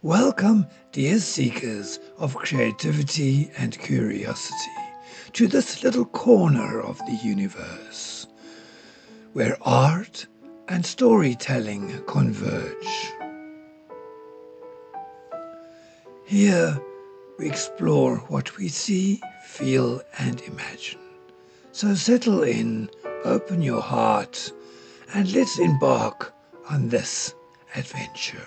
Welcome, dear seekers of creativity and curiosity, to this little corner of the universe, where art and storytelling converge. Here we explore what we see, feel and imagine. So settle in, open your heart, and let's embark on this adventure.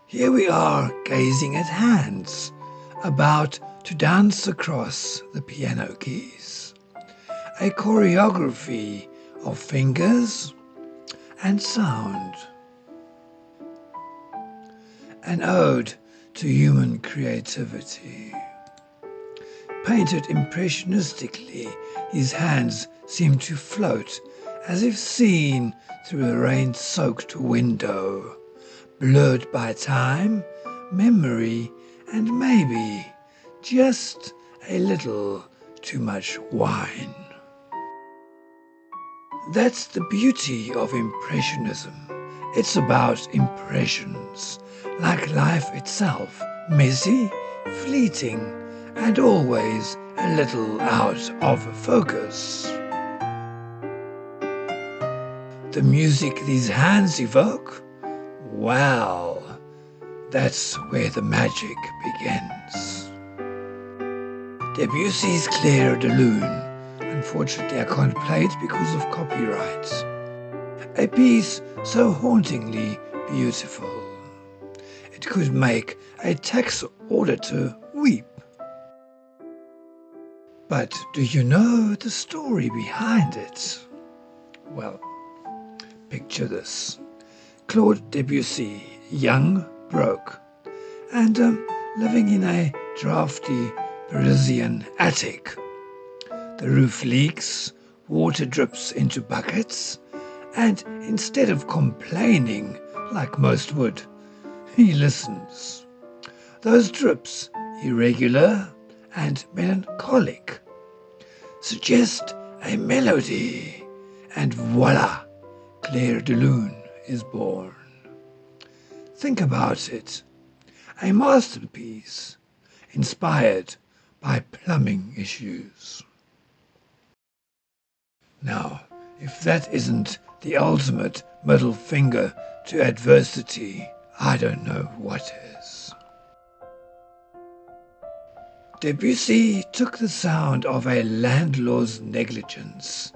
Here we are gazing at hands, about to dance across the piano keys. A choreography of fingers and sound. An ode to human creativity. Painted impressionistically, his hands seem to float as if seen through a rain-soaked window, blurred by time, memory, and maybe just a little too much wine. That's the beauty of Impressionism. It's about impressions, like life itself, messy, fleeting, and always a little out of focus. The music these hands evoke? Well, that's where the magic begins. Debussy's Clair de Lune. Unfortunately, I can't play it because of copyright. A piece so hauntingly beautiful. It could make a tax auditor weep. But do you know the story behind it? Well, picture this. Claude Debussy, young, broke, and living in a drafty Parisian attic. The roof leaks, water drips into buckets, and instead of complaining like most would, he listens. Those drips, irregular and melancholic, suggest a melody, and voila, Clair de Lune is born. Think about it. A masterpiece inspired by plumbing issues. Now, if that isn't the ultimate middle finger to adversity, I don't know what is. Debussy took the sound of a landlord's negligence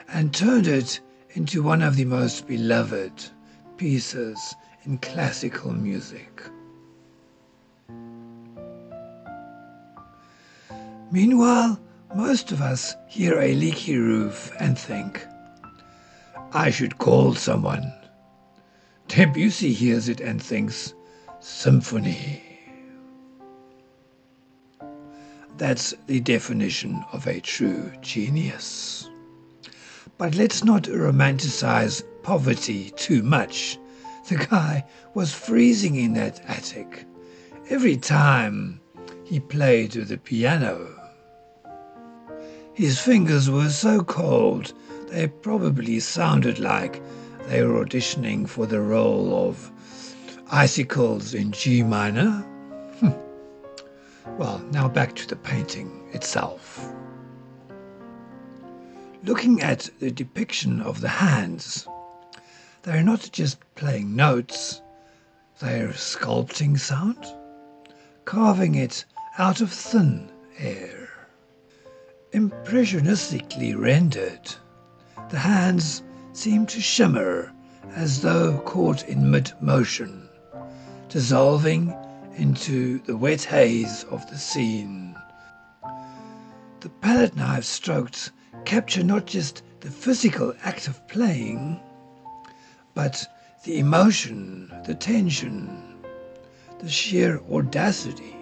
and turned it into one of the most beloved pieces in classical music. Meanwhile, most of us hear a leaky roof and think, I should call someone. Debussy hears it and thinks, symphony. That's the definition of a true genius. But let's not romanticize poverty too much. The guy was freezing in that attic every time he played the piano. His fingers were so cold they probably sounded like they were auditioning for the role of icicles in G minor. Well, now back to the painting itself. Looking at the depiction of the hands, they're not just playing notes, they're sculpting sound, carving it out of thin air. Impressionistically rendered, the hands seem to shimmer as though caught in mid-motion, dissolving into the wet haze of the scene. The palette knife strokes capture not just the physical act of playing, but the emotion, the tension, the sheer audacity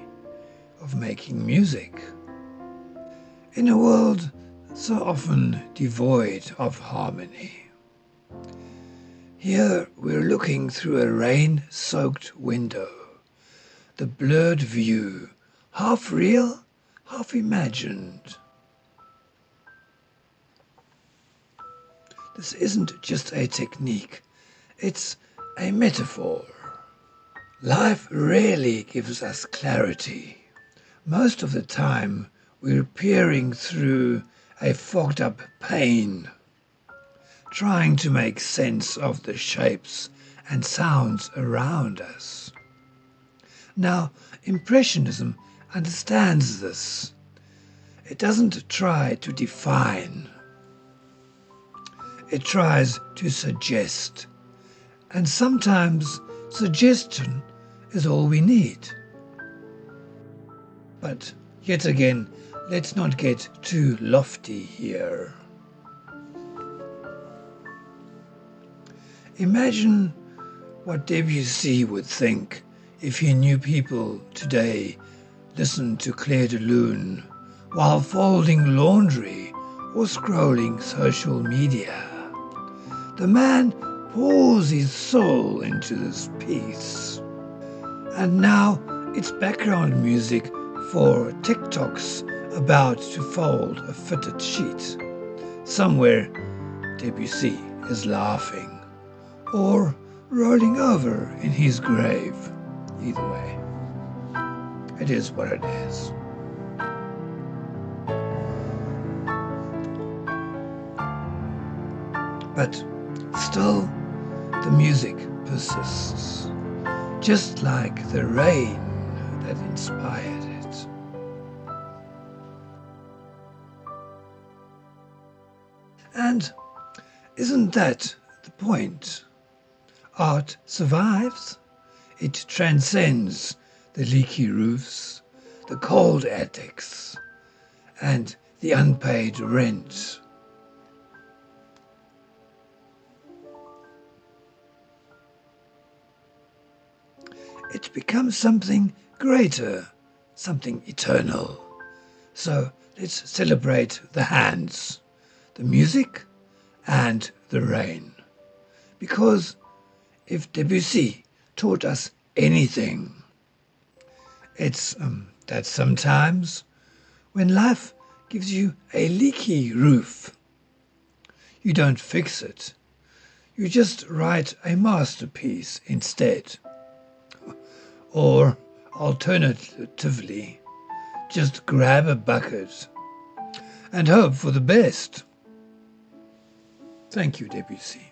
of making music. In a world so often devoid of harmony. Here we're looking through a rain-soaked window, the blurred view, half real, half imagined. This isn't just a technique, It's a metaphor. Life rarely gives us clarity. Most of the time we're peering through a fogged up pane, trying to make sense of the shapes and sounds around us. Now, Impressionism understands this. It doesn't try to define. It tries to suggest. And sometimes suggestion is all we need. But yet again, let's not get too lofty here. Imagine what Debussy would think if he knew people today listen to Clair de Lune while folding laundry or scrolling social media. The man pours his soul into this piece. And now it's background music for TikToks about to fold a fitted sheet. Somewhere Debussy is laughing or rolling over in his grave. Either way, it is what it is. But still, the music persists, just like the rain that inspired it. And isn't that the point? Art survives. It transcends the leaky roofs, the cold attics, and the unpaid rent. It becomes something greater, something eternal. So let's celebrate the hands, the music, and the rain. Because if Debussy taught us anything, it's that sometimes when life gives you a leaky roof, you don't fix it. You just write a masterpiece instead. Or alternatively, just grab a bucket and hope for the best. Thank you, Debussy.